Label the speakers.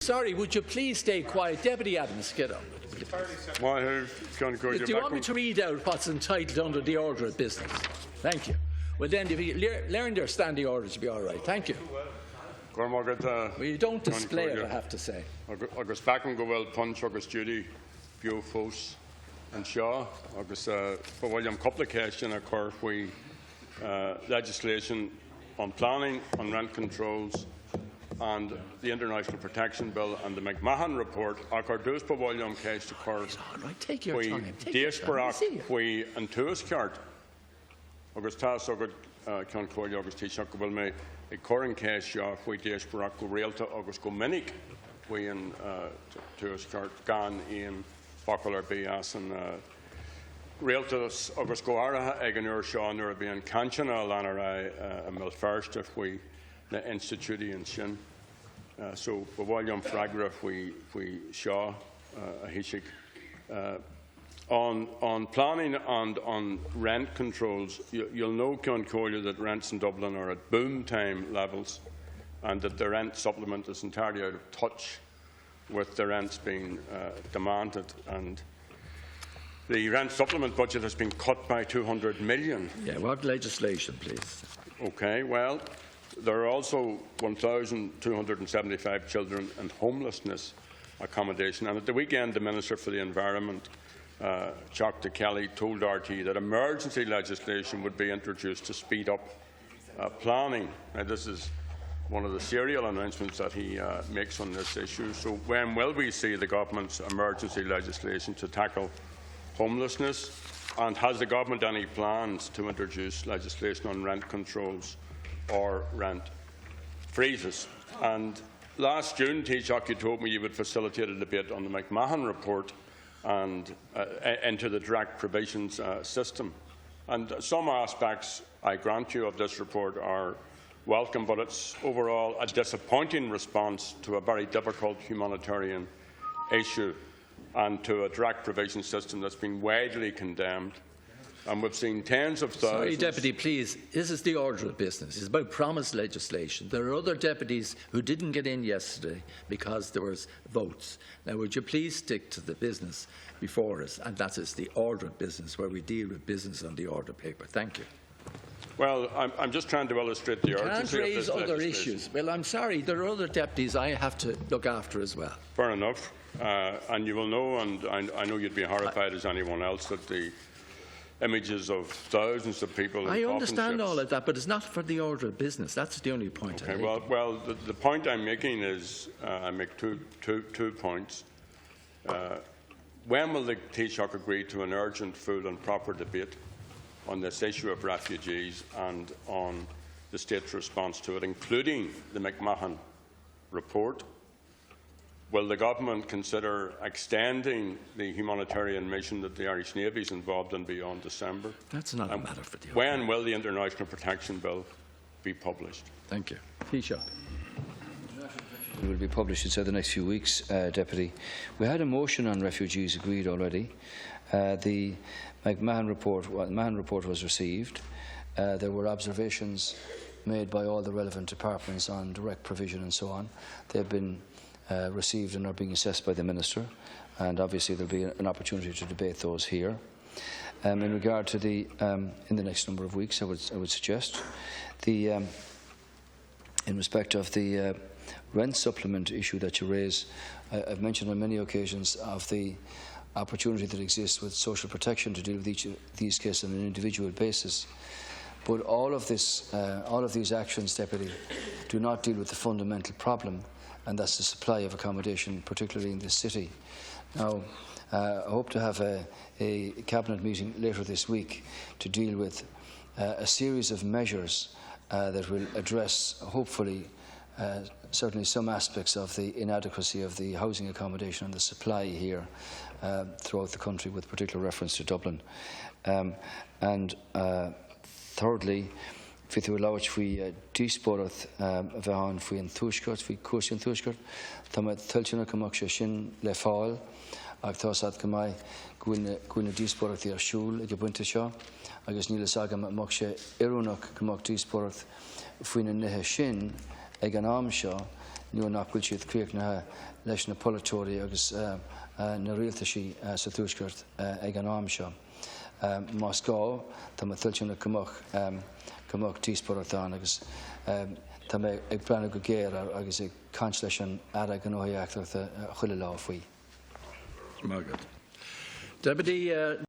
Speaker 1: Sorry, would you please stay quiet? Deputy Adams, get up. Do you want me to read out what's entitled under the order of business? Thank you. Well then, if you learn their standing orders, you'll be all right. Thank you. Well, you don't display it, I have to say.
Speaker 2: Agus back and go well punch agus Judy, Bio Fos and Shaw. Agus for William complication occur we legislation on planning, on rent controls, and the International Protection Bill and the McMahon Report occur dus for William case occur.
Speaker 1: Take your time.
Speaker 2: díospóireacht we An Taoiseach. Agus tas agad Chontae agus Taoiseach will me a current case Shaw we díospóireacht go realta agus go minic we in Taoiseach gan in Bacalar Bias and realtas agus go araha ag an Shaw nor being Canchana Lanarai a mil first if we the institute in Shin. So William Fragraf we Shaw a hishik on planning and on rent controls. You'll know Chontae that rents in Dublin are at boom time levels, and that the rent supplement is entirely out of touch with the rents being demanded. And the rent supplement budget has been cut by 200 million.
Speaker 1: Yeah, what legislation, please?
Speaker 2: Okay, well, there are also 1,275 children in homelessness accommodation. And at the weekend, the Minister for the Environment, Chontae Kelly, told RT that emergency legislation would be introduced to speed up planning. Now, this is one of the serial announcements that he makes on this issue. So when will we see the government's emergency legislation to tackle homelessness? And has the government any plans to introduce legislation on rent controls or rent freezes? And last June, Taoiseach, you told me you would facilitate a debate on the McMahon Report and into the direct provisions system. And some aspects, I grant you, of this report are welcome, but it's overall a disappointing response to a very difficult humanitarian issue and to a direct provision system that's been widely condemned. And we've seen tens of thousands.
Speaker 1: Sorry, Deputy, please. This is the order of business. It's about promised legislation. There are other deputies who didn't get in yesterday because there was votes. Now, would you please stick to the business before us, and that is the order of business, where we deal with business on the order paper. Thank you.
Speaker 2: Well, I'm just trying to illustrate the urgency of this
Speaker 1: can't raise other issues. Well, I'm sorry. There are other deputies I have to look after as well.
Speaker 2: Fair enough. And you will know, and I know you'd be horrified as anyone else, that the images of thousands of people.
Speaker 1: I understand all of that, but it's not for the order of business. That's the only point I make.
Speaker 2: Well, the point I'm making is I make two points. When will the Taoiseach agree to an urgent, full and proper debate on this issue of refugees and on the state's response to it, including the McMahon Report? Will the government consider extending the humanitarian mission that the Irish Navy is involved in beyond December?
Speaker 1: That's not a matter for the
Speaker 2: When will the International Protection Bill be published?
Speaker 1: Thank you. Taoiseach.
Speaker 3: It will be published inside the next few weeks, Deputy. We had a motion on refugees agreed already. The McMahon report was received. There were observations made by all the relevant departments on direct provision and so on. They've been received and are being assessed by the Minister, and obviously there will be an opportunity to debate those here. In regard to the in the next number of weeks, I would suggest the in respect of the rent supplement issue that you raise, I've mentioned on many occasions of the opportunity that exists with social protection to deal with each of these cases on an individual basis. But all of these actions, Deputy, do not deal with the fundamental problem, and that's the supply of accommodation, particularly in this city. Now, I hope to have a Cabinet meeting later this week to deal with a series of measures that will address, hopefully, certainly some aspects of the inadequacy of the housing accommodation and the supply here throughout the country, with particular reference to Dublin. Thirdly, if you allow it, we díospóireacht bhean faoi an Taoiseach, faoi cuasa an Taoiseach, tá me tuilteanna go mbeadh sé sin le fáil, ach tá sad go mbeadh gúine díospóireachtaí ar siúl ag buinte seo, agus nílas agam mbeadh sé iarúnach go mbeadh díospóireacht faoin na nithe sin ag an am seo, nu nach bhfuil siad críoch leis na polatóirí agus na rialtaí sa túisceart ag an am seo. Más gá, tá tuilteanna cumach díospóireachtáin agus tá mé ag breanna go géir agus ag caint leis an Ord Gnó chuile lá faoi.
Speaker 1: Margaret. Deputy